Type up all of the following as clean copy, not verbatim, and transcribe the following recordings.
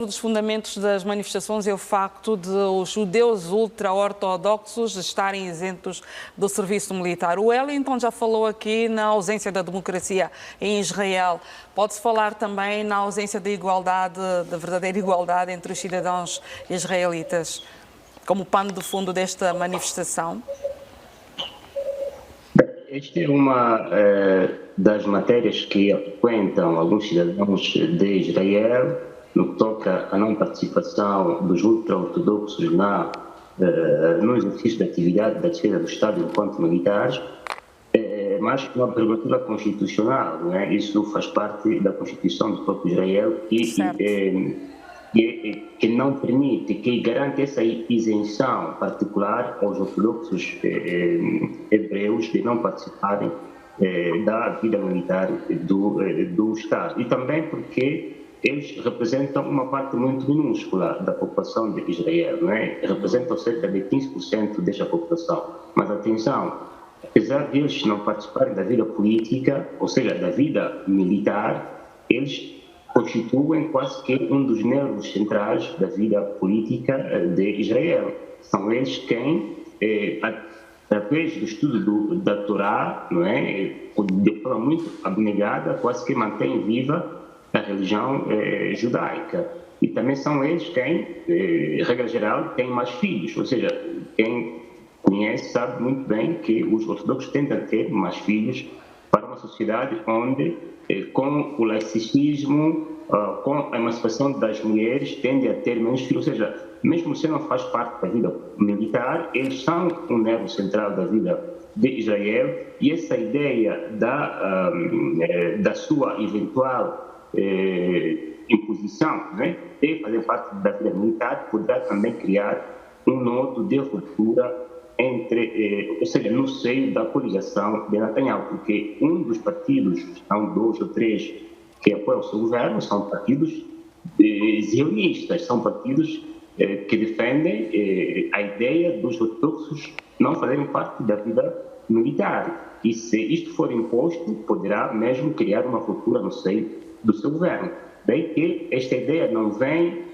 Um dos fundamentos das manifestações é o facto de os judeus ultra-ortodoxos estarem isentos do serviço militar. O Wellington já falou aqui na ausência da democracia em Israel. Pode-se falar também na ausência de igualdade, da verdadeira igualdade entre os cidadãos israelitas, como pano de fundo desta manifestação? Esta é uma das matérias que frequentam alguns cidadãos de Israel no que toca à não participação dos ultra-ortodoxos no exercício da atividade da defesa do Estado enquanto militares, mas uma prerrogativa constitucional, não é? Isso faz parte da Constituição do próprio Israel que não permite, que garante essa isenção particular aos ortodoxos hebreus de não participarem da vida militar do Estado. E também porque eles representam uma parte muito minúscula da população de Israel, não é? Representam cerca de 15% desta população. Mas atenção, apesar de eles não participarem da vida política, ou seja, da vida militar, eles constituem quase que um dos nervos centrais da vida política de Israel. São eles quem, através do estudo da Torá, não é? De forma muito abnegada, quase que mantém viva a religião judaica. E também são eles quem, regra geral, têm mais filhos, ou seja, quem conhece sabe muito bem que os ortodoxos tendem a ter mais filhos para uma sociedade onde, com o laicismo, com a emancipação das mulheres, tendem a ter menos filhos, ou seja, mesmo se não faz parte da vida militar, eles são um nervo central da vida de Israel, e essa ideia da sua eventual imposição, né, de fazer parte da vida militar, poderá também criar um nodo de ruptura ou seja, no seio da coligação de Netanyahu, porque um dos partidos, são 2 ou 3 que apoiam o seu governo, são partidos zionistas, são partidos que defendem a ideia dos ortodoxos não fazerem parte da vida militar. E se isto for imposto, poderá mesmo criar uma ruptura no seio do seu governo. Daí que esta ideia não vem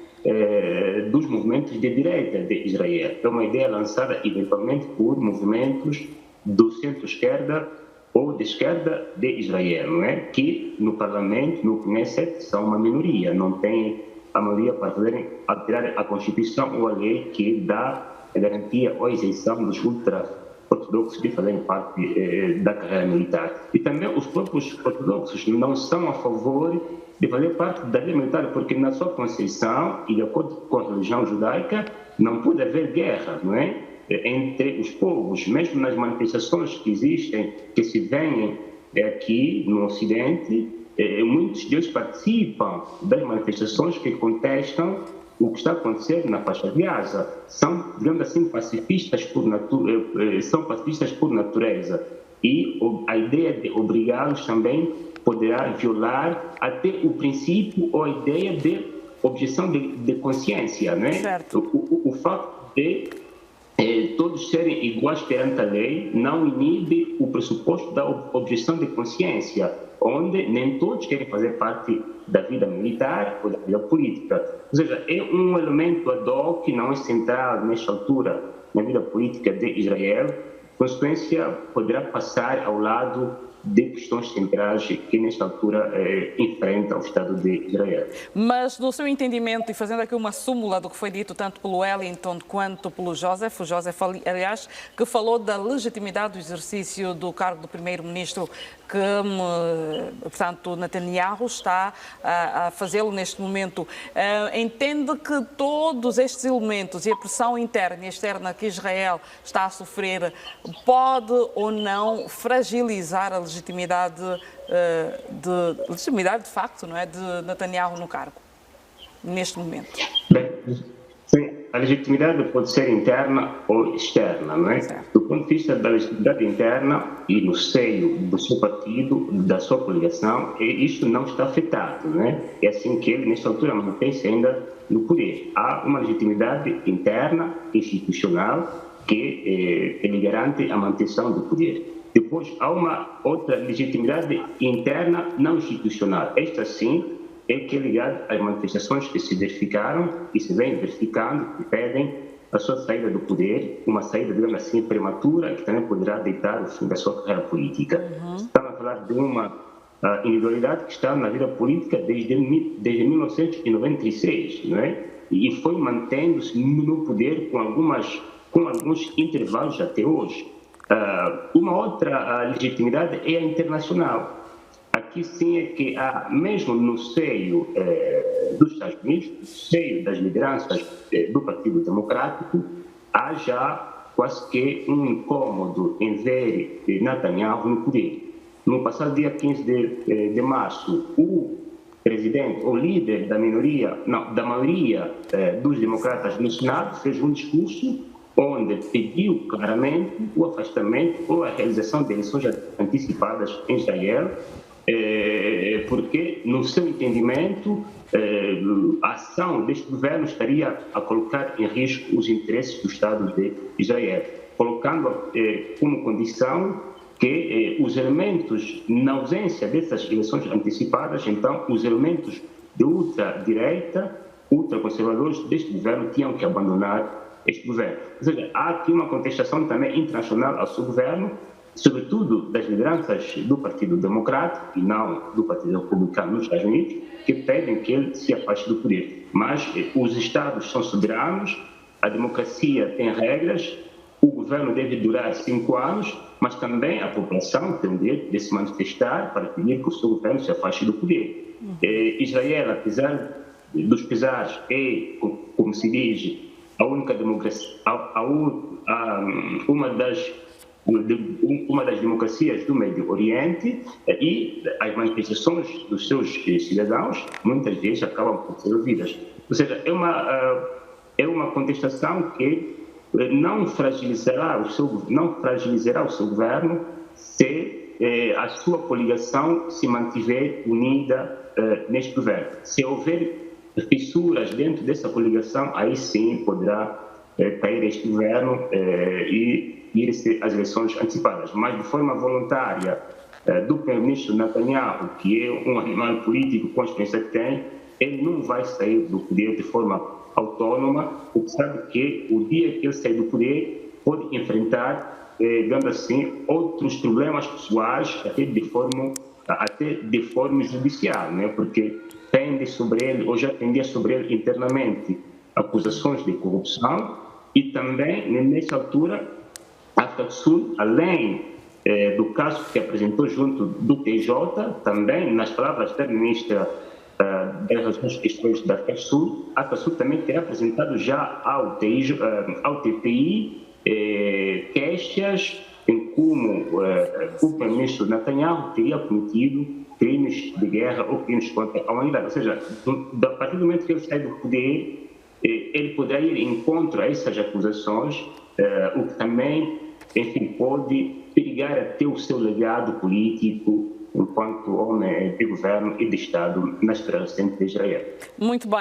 dos movimentos de direita de Israel. É uma ideia lançada eventualmente por movimentos do centro-esquerda ou de esquerda de Israel, não é? Que no Parlamento, no Knesset, são uma minoria, não têm a maioria para poderem alterar a Constituição ou a lei que dá a garantia ou a isenção dos ultra-ortodoxos de fazerem parte da carreira militar. E também os próprios ortodoxos não são a favor de fazer parte da vida militar, porque na sua concepção, e de acordo com a religião judaica, não pode haver guerra, não é? Entre os povos, mesmo nas manifestações que existem, que se veem aqui no Ocidente, muitos deles participam das manifestações que contestam o que está acontecendo na faixa de Gaza. São, digamos assim, pacifistas por natureza. E a ideia de obrigá-los também poderá violar até o princípio ou a ideia de objeção de consciência, não é? Certo. O facto de todos serem iguais perante a lei não inibe o pressuposto da objeção de consciência, onde nem todos querem fazer parte da vida militar ou da vida política. Ou seja, é um elemento ad hoc que não é central nesta altura na vida política de Israel. Consequência, poderá passar ao lado de questões centrais que, nesta altura, enfrenta o Estado de Israel. Mas, no seu entendimento, e fazendo aqui uma súmula do que foi dito tanto pelo Wellington quanto pelo Joseph, o Joseph, aliás, que falou da legitimidade do exercício do cargo do primeiro-ministro, que, portanto, Netanyahu está a fazê-lo neste momento. Entende que todos estes elementos e a pressão interna e externa que Israel está a sofrer pode ou não fragilizar a legitimidade de facto, não é, de Netanyahu no cargo, neste momento? Bem, sim, a legitimidade pode ser interna ou externa, não é? Certo. Do ponto de vista da legitimidade interna e no seio do seu partido, da sua coligação, isto não está afetado, não é? É assim que ele, nesta altura, mantém-se ainda no poder. Há uma legitimidade interna, institucional, que lhe garante a manutenção do poder. Depois, há uma outra legitimidade interna não institucional. Esta, sim, é que é ligado às manifestações que se verificaram e se vêm verificando, que pedem a sua saída do poder, uma saída, digamos assim, prematura, que também poderá deitar o fim da sua carreira política. Estamos a falar de uma individualidade que está na vida política desde 1996, não é? E foi mantendo-se no poder com alguns intervalos até hoje. Uma outra legitimidade é a internacional. Aqui sim é que há, mesmo no seio dos Estados Unidos, no seio das lideranças do Partido Democrático, há já quase que um incômodo em ver Netanyahu no poder. No passado dia 15 de março, o presidente, o líder da maioria dos democratas no Senado, fez um discurso onde pediu claramente o afastamento ou a realização de eleições antecipadas em Israel, porque, no seu entendimento, a ação deste governo estaria a colocar em risco os interesses do Estado de Israel, colocando como condição que os elementos, na ausência dessas eleições antecipadas, então, os elementos de ultradireita, ultraconservadores deste governo tinham que abandonar este governo. Ou seja, há aqui uma contestação também internacional ao seu governo, sobretudo das lideranças do Partido Democrático e não do Partido Republicano nos Estados Unidos, que pedem que ele se afaste do poder. Mas os Estados são soberanos, a democracia tem regras, o governo deve durar 5 anos, mas também a população tem o direito de se manifestar para pedir que o seu governo se afaste do poder. Israel, apesar dos pesares, é, como se diz, a única democracia, uma das democracias do Médio Oriente, e as manifestações dos seus cidadãos muitas vezes acabam por ser ouvidas. Ou seja, é uma contestação que não fragilizará o seu governo se a sua coligação se mantiver unida neste governo. Se houver fissuras dentro dessa coligação, aí sim poderá cair este governo e ir-se às eleições antecipadas. Mas de forma voluntária, do primeiro-ministro Netanyahu, que é um animal político com a experiência que tem, ele não vai sair do poder de forma autônoma, porque sabe que o dia que ele sair do poder pode enfrentar, digamos assim, outros problemas pessoais, até de forma judicial, né? Porque pende sobre ele, ou já pendia sobre ele internamente, acusações de corrupção, e também, nessa altura, a África do Sul, além do caso que apresentou junto do TJ, também, nas palavras da ministra das Relações Exteriores da África do Sul, a África do Sul também terá apresentado já ao TPI queixas em como o primeiro-ministro Netanyahu teria cometido crimes de guerra ou crimes contra a humanidade. Ou seja, a partir do momento que ele sai do poder, ele poderá ir em encontro a essas acusações, o que também, enfim, pode perigar até o seu legado político enquanto homem de governo e de Estado na história recente de Israel. Muito bem.